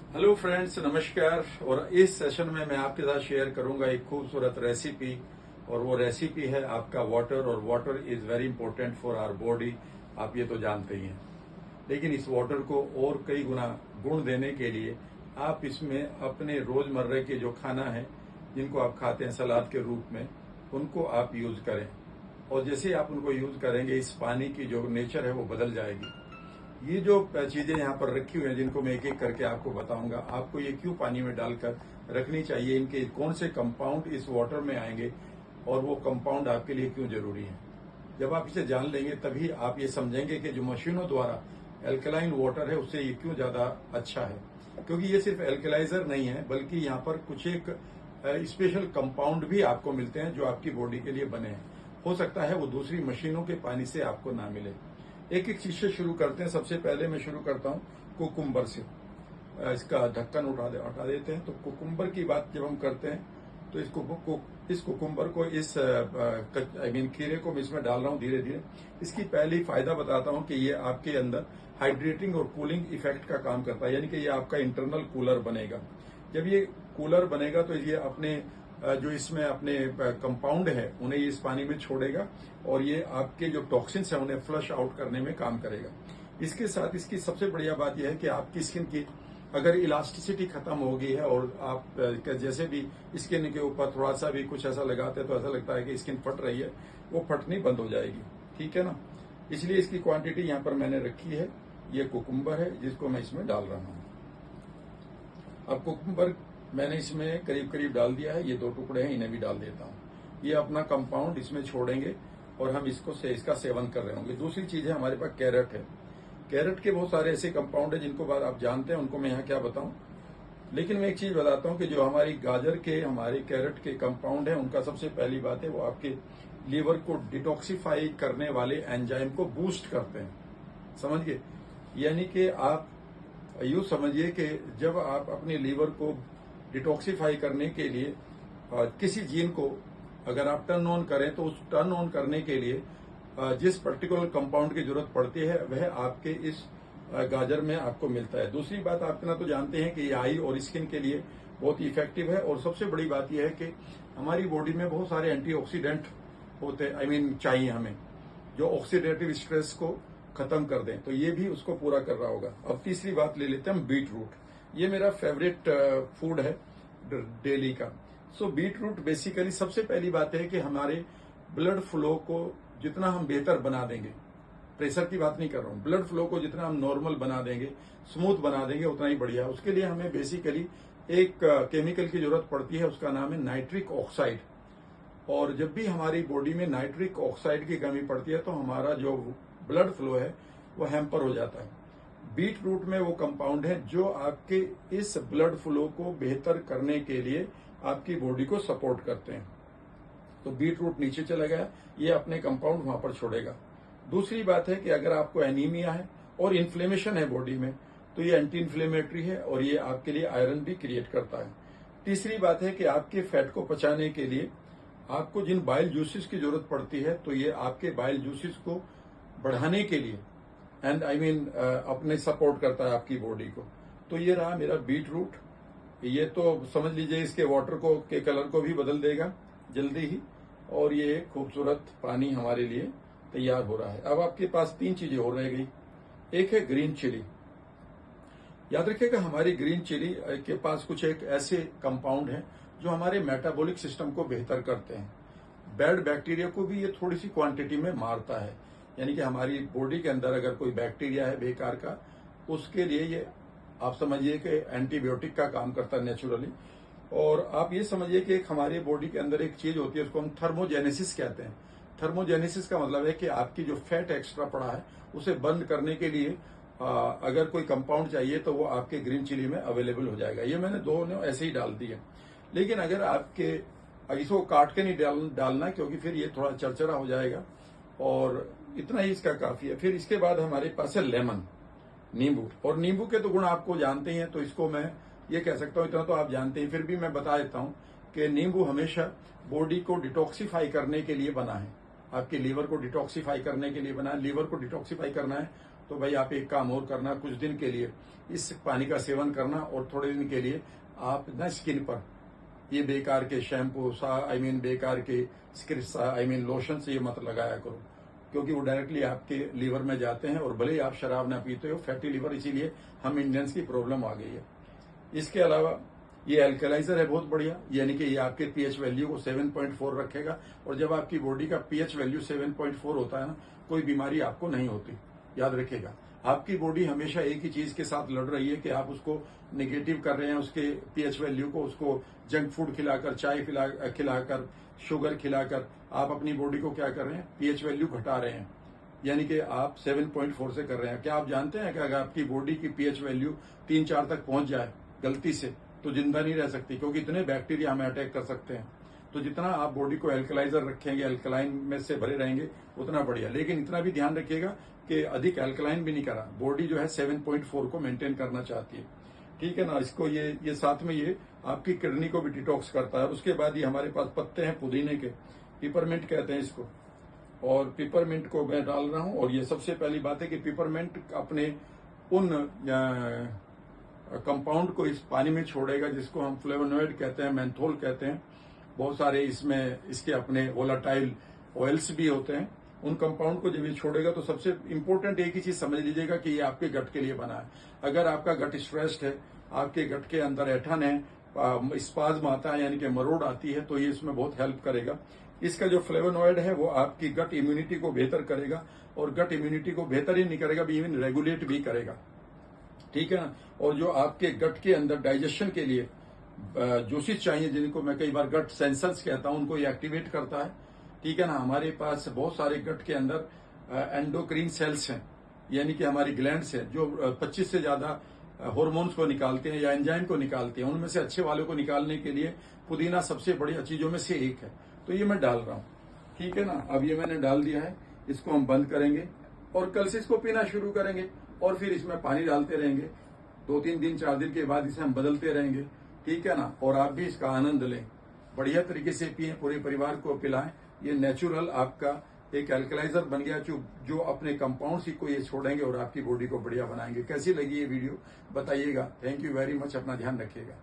Hello friends, नमस्कार। और इस सेशन में मैं आपके साथ शेयर करूंगा एक खूबसूरत रेसिपी। और वो रेसिपी है आपका वाटर। और water is very important for our body, आप ये तो जानते ही हैं। लेकिन इस वाटर को और कई गुना गुण देने के लिए आप इसमें अपने रोजमर्रा के जो खाना है, जिनको आप खाते हैं सलाद के रूप में, उनको आप यूज करें। और जैसे आप उनको यूज करेंगे, इस पानी की जो नेचर है वो बदल जाएगी। ये जो चीजें यहाँ पर रखी हुई हैं, जिनको मैं एक एक करके आपको बताऊंगा, आपको ये क्यों पानी में डालकर रखनी चाहिए, इनके कौन से कंपाउंड इस वाटर में आएंगे और वो कंपाउंड आपके लिए क्यों जरूरी है। जब आप इसे जान लेंगे तभी आप ये समझेंगे कि जो मशीनों द्वारा एल्कलाइन वाटर है उससे ये क्यों ज्यादा अच्छा है। क्योंकि ये सिर्फ एल्कलाइजर नहीं है, बल्कि यहाँ पर कुछ एक स्पेशल कंपाउंड भी आपको मिलते हैं जो आपकी बॉडी के लिए बने हैं। हो सकता है वो दूसरी मशीनों के पानी से आपको ना मिले। एक एक चीज से शुरू करते हैं। सबसे पहले मैं शुरू करता हूँ कुकुम्बर से। इसका ढक्कन हटा देते हैं। तो कुकुम्बर की बात जब हम करते हैं तो इस कुकुम्बर को इस खीरे को मैं इसमें डाल रहा हूँ धीरे धीरे। इसकी पहली फायदा बताता हूँ कि ये आपके अंदर हाइड्रेटिंग और कूलिंग इफेक्ट का काम करता है, यानी कि ये आपका इंटरनल कूलर बनेगा। जब ये कूलर बनेगा तो ये अपने जो इसमें अपने कंपाउंड है उन्हें इस पानी में छोड़ेगा और ये आपके जो टॉक्सिन्स है उन्हें फ्लश आउट करने में काम करेगा। इसके साथ इसकी सबसे बढ़िया बात यह है कि आपकी स्किन की अगर इलास्टिसिटी खत्म हो गई है और आप जैसे भी स्किन के ऊपर थोड़ा सा भी कुछ ऐसा लगाते हैं तो ऐसा लगता है कि स्किन फट रही है, वो फटनी बंद हो जाएगी। ठीक है ना। इसलिए इसकी क्वांटिटी यहाँ पर मैंने रखी है। ये कुकुम्बर है जिसको मैं इसमें डाल रहा हूँ। अब कुकुम्बर मैंने इसमें करीब करीब डाल दिया है। ये 2 टुकड़े हैं, इन्हें भी डाल देता हूँ। ये अपना कंपाउंड इसमें छोड़ेंगे और हम इसका सेवन कर रहे होंगे। दूसरी चीज है, हमारे पास कैरेट है। कैरेट के बहुत सारे ऐसे कंपाउंड है जिनको बात आप जानते हैं, उनको मैं यहाँ क्या बताऊं। लेकिन मैं एक चीज बताता हूँ कि जो हमारी गाजर के हमारे कैरेट के कंपाउंड है, उनका सबसे पहली बात है वो आपके लीवर को डिटॉक्सिफाई करने वाले एंजाइम को बूस्ट करते हैं। समझ गए। यानी कि आप यूं समझिए कि जब आप अपने लीवर को डिटॉक्सिफाई करने के लिए किसी जीन को अगर आप टर्न ऑन करें तो उस टर्न ऑन करने के लिए जिस पर्टिकुलर कंपाउंड की जरूरत पड़ती है वह आपके इस गाजर में आपको मिलता है। दूसरी बात, आप इतना तो जानते हैं कि ये आई और स्किन के लिए बहुत ही इफेक्टिव है। और सबसे बड़ी बात यह है कि हमारी बॉडी में बहुत सारे एंटीऑक्सीडेंट होते हैं, चाहिए हमें, जो ऑक्सीडेटिव स्ट्रेस को खत्म कर दें, तो ये भी उसको पूरा कर रहा होगा। अब तीसरी बात ले लेते हैं हम, बीट रूट। ये मेरा फेवरेट फूड है डेली का। सो बीट रूट बेसिकली सबसे पहली बात है कि हमारे ब्लड फ्लो को जितना हम बेहतर बना देंगे, प्रेशर की बात नहीं कर रहा हूं, ब्लड फ्लो को जितना हम नॉर्मल बना देंगे, स्मूथ बना देंगे, उतना ही बढ़िया। उसके लिए हमें बेसिकली एक केमिकल की जरूरत पड़ती है, उसका नाम है नाइट्रिक ऑक्साइड। और जब भी हमारी बॉडी में नाइट्रिक ऑक्साइड की कमी पड़ती है तो हमारा जो ब्लड फ्लो है वो हैम्पर हो जाता है। बीट रूट में वो कंपाउंड है जो आपके इस ब्लड फ्लो को बेहतर करने के लिए आपकी बॉडी को सपोर्ट करते हैं। तो बीट रूट नीचे चला गया, ये अपने कंपाउंड वहां पर छोड़ेगा। दूसरी बात है कि अगर आपको एनीमिया है और इन्फ्लेमेशन है बॉडी में, तो ये एंटी इन्फ्लेमेटरी है और ये आपके लिए आयरन भी क्रिएट करता है। तीसरी बात है कि आपके फैट को पचाने के लिए आपको जिन बाइल जूसेस की जरूरत पड़ती है, तो ये आपके बाइल जूसेस को बढ़ाने के लिए एंड अपने सपोर्ट करता है आपकी बॉडी को। तो ये रहा मेरा बीट रूट। ये तो समझ लीजिए इसके वाटर को के कलर को भी बदल देगा जल्दी ही। और ये खूबसूरत पानी हमारे लिए तैयार हो रहा है। अब आपके पास 3 चीजें और रह गई। एक है ग्रीन चिली। याद रखिएगा, हमारी ग्रीन चिली के पास कुछ एक ऐसे कंपाउंड हैं जो हमारे मेटाबॉलिक सिस्टम को बेहतर करते हैं। बैड बैक्टीरिया को भी ये थोड़ी सी क्वांटिटी में मारता है। यानी कि हमारी बॉडी के अंदर अगर कोई बैक्टीरिया है बेकार का, उसके लिए ये आप समझिए कि एंटीबायोटिक का काम करता है नेचुरली। और आप ये समझिए कि एक हमारी बॉडी के अंदर एक चीज होती है, उसको हम थर्मोजेनेसिस कहते हैं। थर्मोजेनेसिस का मतलब है कि आपकी जो फैट एक्स्ट्रा पड़ा है उसे बंद करने के लिए अगर कोई कंपाउंड चाहिए तो वो आपके ग्रीन चिली में अवेलेबल हो जाएगा। ये मैंने दोनों ऐसे ही डाल दिए। लेकिन अगर आपके इसको काट के नहीं डालना, क्योंकि फिर ये थोड़ा चरचरा हो जाएगा। और इतना ही इसका काफी है। फिर इसके बाद हमारे पास है लेमन, नींबू। और नींबू के तो गुण आपको जानते ही हैं, तो इसको मैं ये कह सकता हूं, इतना तो आप जानते हैं, फिर भी मैं बता देता हूं कि नींबू हमेशा बॉडी को डिटॉक्सिफाई करने के लिए बना है। आपके लीवर को डिटॉक्सिफाई करने के लिए बना है। लीवर को डिटॉक्सिफाई करना है तो भाई आप एक काम और करना, कुछ दिन के लिए इस पानी का सेवन करना और थोड़े दिन के लिए आप ना स्किन पर ये बेकार के शैम्पू बेकार के स्क्रिप्ट लोशन से ये मत लगाया करो, क्योंकि वो डायरेक्टली आपके लीवर में जाते हैं और भले ही आप शराब ना पीते हो, फैटी लीवर, इसीलिए हम इंडियंस की प्रॉब्लम आ गई है। इसके अलावा ये एल्कलाइजर है बहुत बढ़िया, यानी कि ये आपके पीएच वैल्यू को 7.4 रखेगा, और जब आपकी बॉडी का पीएच वैल्यू 7.4 होता है ना, कोई बीमारी आपको नहीं होती। याद रखिएगा, आपकी बॉडी हमेशा एक ही चीज के साथ लड़ रही है कि आप उसको निगेटिव कर रहे हैं, उसके पीएच वैल्यू को, उसको जंक फूड खिलाकर, चाय खिलाकर, शुगर खिलाकर आप अपनी बॉडी को क्या कर रहे हैं, पीएच वैल्यू घटा रहे हैं, यानी कि आप 7.4 से कर रहे हैं। क्या आप जानते हैं कि अगर आपकी बॉडी की पीएच वैल्यू 3-4 तक पहुंच जाए गलती से, तो जिंदा नहीं रह सकती, क्योंकि इतने बैक्टीरिया हमें अटैक कर सकते हैं। तो जितना आप बॉडी को एल्कलाइजर रखेंगे, एल्कलाइन में से भरे रहेंगे, उतना बढ़िया। लेकिन इतना भी ध्यान रखिएगा कि अधिक एल्कलाइन भी नहीं करा, बॉडी जो है 7.4 को मेंटेन करना चाहती है, ठीक है ना। इसको ये साथ में ये आपकी किडनी को भी डिटॉक्स करता है। उसके बाद ये हमारे पास पत्ते हैं पुदीने के, पिपरमिंट कहते हैं इसको, और पिपरमिंट को मैं डाल रहा हूं। और ये सबसे पहली बात है कि पिपरमिंट अपने उन कंपाउंड को इस पानी में छोड़ेगा जिसको हम फ्लेवोनॉइड कहते हैं, मेंथोल कहते हैं। बहुत सारे इसमें इसके अपने वोलाटाइल ऑयल्स भी होते हैं। उन कंपाउंड को जब ये छोड़ेगा तो सबसे इंपॉर्टेंट एक ही चीज समझ लीजिएगा कि ये आपके गट के लिए बना है। अगर आपका गट स्ट्रेस्ड है, आपके गट के अंदर ऐठन है, स्पाज्म आता है, यानी कि मरोड़ आती है, तो ये इसमें बहुत हेल्प करेगा। इसका जो फ्लेवोनॉइड है वो आपकी गट इम्यूनिटी को बेहतर करेगा, और गट इम्यूनिटी को बेहतर ही नहीं करेगा, इवन रेगुलेट भी करेगा, ठीक है ना। और जो आपके गट के अंदर डाइजेशन के लिए जो चीज चाहिए, जिनको मैं कई बार गट सेंसर्स कहता हूं, उनको ये एक्टिवेट करता है, ठीक है ना। हमारे पास बहुत सारे गट के अंदर एंडोक्रीन सेल्स हैं, यानी कि हमारी ग्लैंड्स हैं, जो 25 से ज्यादा हार्मोन्स को निकालते हैं या एंजाइम को निकालते हैं। उनमें से अच्छे वालों को निकालने के लिए पुदीना सबसे बढ़िया चीजों में से एक है। तो ये मैं डाल रहा हूं, ठीक है ना। अब ये मैंने डाल दिया है, इसको हम बंद करेंगे और कल से इसको पीना शुरू करेंगे, और फिर इसमें पानी डालते रहेंगे। 2-3 दिन 4 दिन के बाद इसे हम बदलते रहेंगे, ठीक है ना। और आप भी इसका आनंद लें, बढ़िया तरीके से पिए, पूरे परिवार को पिलाएं। ये नेचुरल आपका एक एल्कलाइजर बन गया, जो अपने कंपाउंड्स को ये छोड़ेंगे और आपकी बॉडी को बढ़िया बनाएंगे। कैसी लगी ये वीडियो बताइएगा। थैंक यू वेरी मच, अपना ध्यान रखिएगा।